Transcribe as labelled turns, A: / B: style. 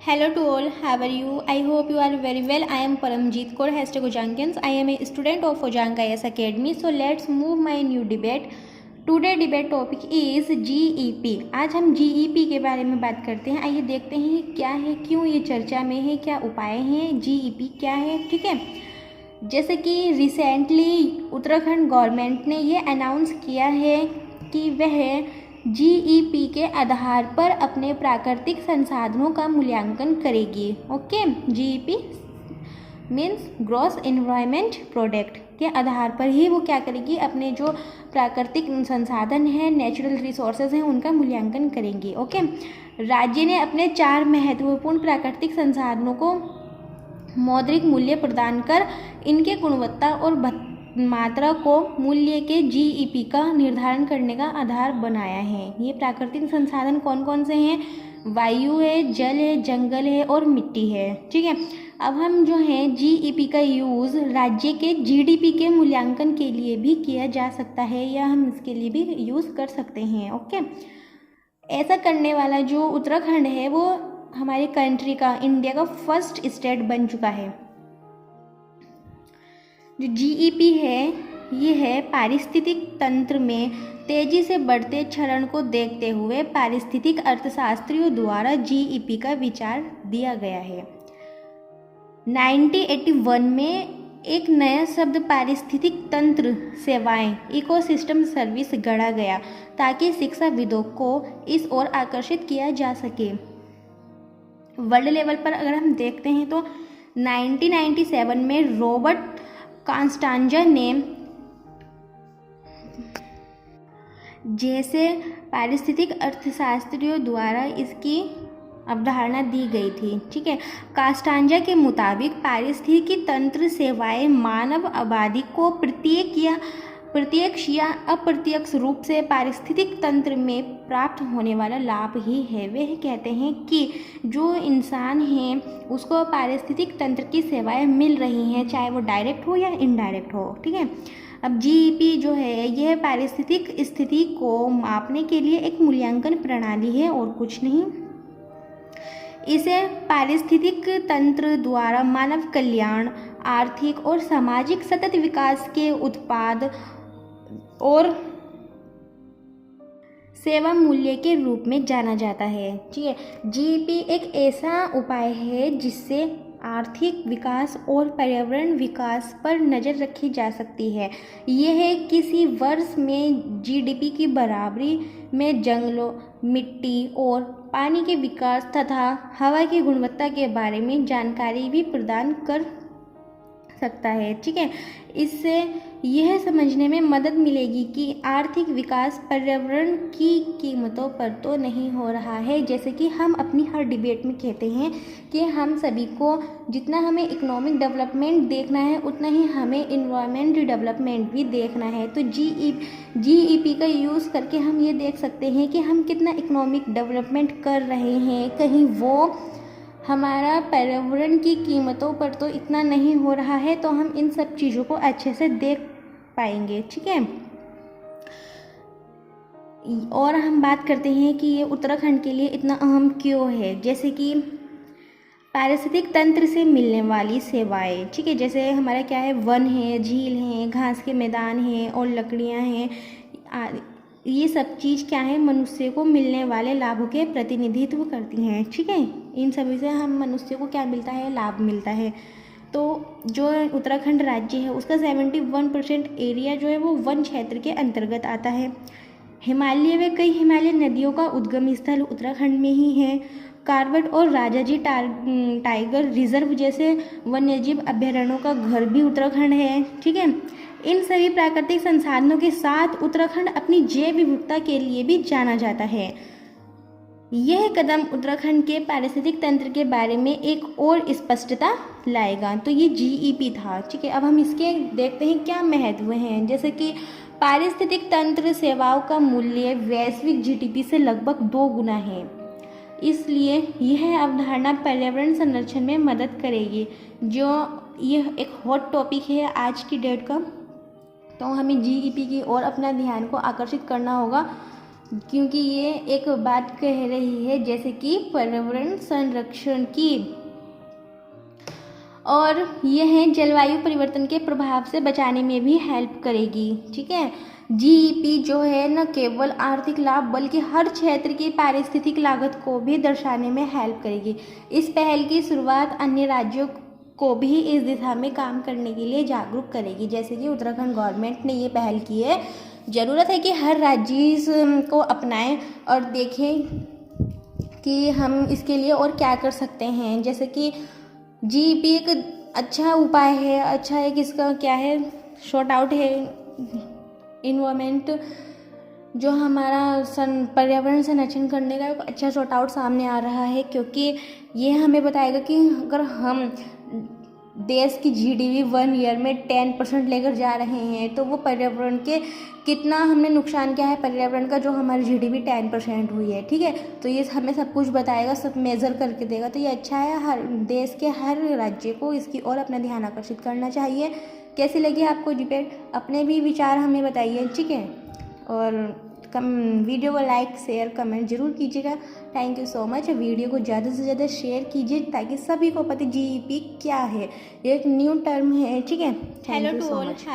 A: Hello to all, how are you? I hope you are very well. I am Paramjeet Kaur, hashtag Ojankins. I am a student of Ojank IS Academy. So let's move my new debate. Today debate topic is GEP. आज हम GEP के बारे में बात करते हैं. आइए देखते हैं क्या है, क्यों ये चर्चा में है, क्या उपाय हैं, GEP क्या है. ठीक है, जैसे कि रिसेंटली उत्तराखंड गवर्नमेंट ने ये अनाउंस किया है कि वह GEP के आधार पर अपने प्राकृतिक संसाधनों का मूल्यांकन करेगी. Okay, GEP means gross environment product के आधार पर ही वो क्या करेगी, अपने जो प्राकृतिक संसाधन हैं, नेचुरल रिसोर्सेज हैं, उनका मूल्यांकन करेंगी. ओके, राज्य ने अपने 4 महत्वपूर्ण प्राकृतिक संसाधनों को मौद्रिक मूल्य प्रदान कर इनके गुणवत्ता और मात्रा को मूल्य के GEP का निर्धारण करने का आधार बनाया है. ये प्राकृतिक संसाधन कौन कौन से हैं? वायु है, जल है, जंगल है और मिट्टी है. ठीक है, अब हम जो है GEP का यूज़ राज्य के GDP के मूल्यांकन के लिए भी किया जा सकता है, या हम इसके लिए भी यूज़ कर सकते हैं. ओके, ऐसा करने वाला जो उत्तराखंड है वो हमारे कंट्री का, इंडिया का फर्स्ट स्टेट बन चुका है. जो GEP है ये है पारिस्थितिक तंत्र में तेजी से बढ़ते क्षरण को देखते हुए पारिस्थितिक अर्थशास्त्रियों द्वारा GEP का विचार दिया गया है. 1981 में एक नया शब्द पारिस्थितिक तंत्र सेवाएं इकोसिस्टम सर्विस गढ़ा गया ताकि शिक्षाविदों को इस ओर आकर्षित किया जा सके. वर्ल्ड लेवल पर अगर हम देखते हैं तो 1997 में रॉबर्ट कांस्टांजा ने जैसे पारिस्थितिक अर्थशास्त्रियों द्वारा इसकी अवधारणा दी गई थी. ठीक है, कांस्टांजा के मुताबिक पारिस्थितिकी तंत्र सेवाएं मानव आबादी को प्रत्यक्ष या अप्रत्यक्ष रूप से पारिस्थितिक तंत्र में प्राप्त होने वाला लाभ ही है. वे कहते हैं कि जो इंसान हैं उसको पारिस्थितिक तंत्र की सेवाएं मिल रही हैं, चाहे वो डायरेक्ट हो या इनडायरेक्ट हो. ठीक है, अब GEP जो है यह पारिस्थितिक स्थिति को मापने के लिए एक मूल्यांकन प्रणाली है और कुछ नहीं. इसे पारिस्थितिक तंत्र द्वारा मानव कल्याण, आर्थिक और सामाजिक सतत विकास के उत्पाद और सेवा मूल्य के रूप में जाना जाता है. ठीक है, GEP एक ऐसा उपाय है जिससे आर्थिक विकास और पर्यावरण विकास पर नज़र रखी जा सकती है. यह किसी वर्ष में GDP की बराबरी में जंगलों, मिट्टी और पानी के विकास तथा हवा की गुणवत्ता के बारे में जानकारी भी प्रदान कर सकता है. ठीक है, इससे यह समझने में मदद मिलेगी कि आर्थिक विकास पर्यावरण की कीमतों पर तो नहीं हो रहा है. जैसे कि हम अपनी हर डिबेट में कहते हैं कि हम सभी को जितना हमें इकोनॉमिक डेवलपमेंट देखना है उतना ही हमें इन्वायरमेंट डेवलपमेंट भी देखना है. तो GEP का यूज़ करके हम ये देख सकते हैं कि हम कितना इकोनॉमिक डेवलपमेंट कर रहे हैं, कहीं वो हमारा पर्यावरण की कीमतों पर तो इतना नहीं हो रहा है. तो हम इन सब चीज़ों को अच्छे से देख पाएंगे. ठीक है, और हम बात करते हैं कि ये उत्तराखंड के लिए इतना अहम क्यों है. जैसे कि पारिस्थितिक तंत्र से मिलने वाली सेवाएं. ठीक है, जैसे हमारा क्या है, वन है, झील हैं, घास के मैदान हैं और लकड़ियां हैं. ये सब चीज़ क्या है, मनुष्य को मिलने वाले लाभों के प्रतिनिधित्व करती हैं. ठीक है, इन सभी से हम मनुष्य को क्या मिलता है, लाभ मिलता है. तो जो उत्तराखंड राज्य है उसका 71% एरिया जो है वो वन क्षेत्र के अंतर्गत आता है. हिमालय में कई हिमालय नदियों का उद्गम स्थल उत्तराखंड में ही है. कार्बेट और राजाजी टाइगर रिजर्व जैसे वन्यजीव अभयारण्यों का घर भी उत्तराखंड है. ठीक है, इन सभी प्राकृतिक संसाधनों के साथ उत्तराखंड अपनी जैव विविधता के लिए भी जाना जाता है. यह कदम उत्तराखंड के पारिस्थितिक तंत्र के बारे में एक और स्पष्टता लाएगा. तो ये GEP था. ठीक है, अब हम इसके देखते हैं क्या महत्व हैं. जैसे कि पारिस्थितिक तंत्र सेवाओं का मूल्य वैश्विक GDP से लगभग 2 गुना है. इसलिए यह अवधारणा पर्यावरण संरक्षण में मदद करेगी. जो यह एक हॉट टॉपिक है आज की डेट का, तो हमें GEP की ओर अपना ध्यान को आकर्षित करना होगा. क्योंकि ये एक बात कह रही है जैसे कि पर्यावरण संरक्षण की, और यह जलवायु परिवर्तन के प्रभाव से बचाने में भी हेल्प करेगी। ठीक है, जीईपी जो है न केवल आर्थिक लाभ बल्कि हर क्षेत्र की पारिस्थितिक लागत को भी दर्शाने में हेल्प करेगी। इस पहल की शुरुआत अन्य राज्यों को भी इस दिशा में काम करने के लिए जागरूक करेगी। जैसे कि उत्तराखंड गवर्नमेंट ने ये पहल की है, ज़रूरत है कि हर राज्य इसको अपनाएं और देखें कि हम इसके लिए और क्या कर सकते हैं। जैसे कि जीईपी एक अच्छा उपाय है, अच्छा एक इसका क्या है, शॉर्ट आउट है इन्वायरमेंट, जो हमारा पर्यावरण संरक्षण करने का एक अच्छा शॉर्ट आउट सामने आ रहा है, क्योंकि ये हमें बताएगा कि अगर हम देश की जीडीपी 1 ईयर में 10% लेकर जा रहे हैं तो वो पर्यावरण के कितना हमने नुकसान किया है पर्यावरण का, जो हमारी जीडीपी 10% हुई है। ठीक है, तो ये हमें सब कुछ बताएगा, सब मेज़र करके देगा, तो ये अच्छा है। हर देश के हर राज्य को इसकी ओर अपना ध्यान आकर्षित करना चाहिए। कैसी लगी आपको डिबेट, अपने भी विचार हमें बताइए। ठीक है, और वीडियो को लाइक शेयर कमेंट जरूर कीजिएगा। Thank you so much. Video को ज़्यादा से ज़्यादा शेयर कीजिए ताकि सभी को पता जीईपी क्या है, ये एक न्यू टर्म है। ठीक है, थैंक यू सो मच।